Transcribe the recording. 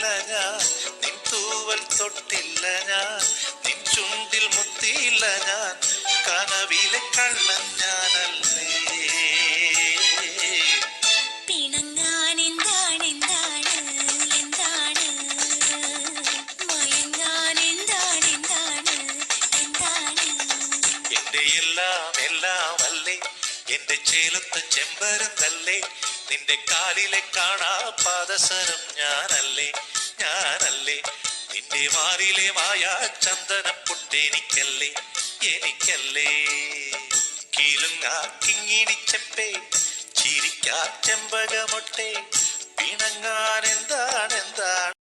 തൊട്ടില്ല ഞാൻ, നിൻ തൂവൽ തൊട്ടില്ല ഞാൻ, നിൻ ചുണ്ടിൽ മുത്തിയില്ല ഞാൻ, കനവിലെ കള്ളൻ ഞാനല്ലേ. പിണങ്ങാൻ എന്താണ് എന്താണ് എന്താണ്, മയങ്ങാൻ എന്താണ് എന്താണ് എന്താണ്. എന്റെ എല്ലാം എല്ലാം അല്ലേ, എന്റെ ചേലത്തെ ചെമ്പരന്തല്ലേ, നിന്റെ കാലിലെ കാണാ പാദസരം ഞാനല്ലേ ഞാനല്ലേ, നിന്റെ മാറിലെ മായാ ചന്ദനപ്പൊട്ടെനിക്കല്ലേ എനിക്കല്ലേ. കിലുങ്ങാ കിങ്ങിണിച്ചെപ്പേ, ചിരിക്കാ ചെമ്പകമൊട്ടെ, പിണങ്ങാൻ എന്താണ് എന്താണ്.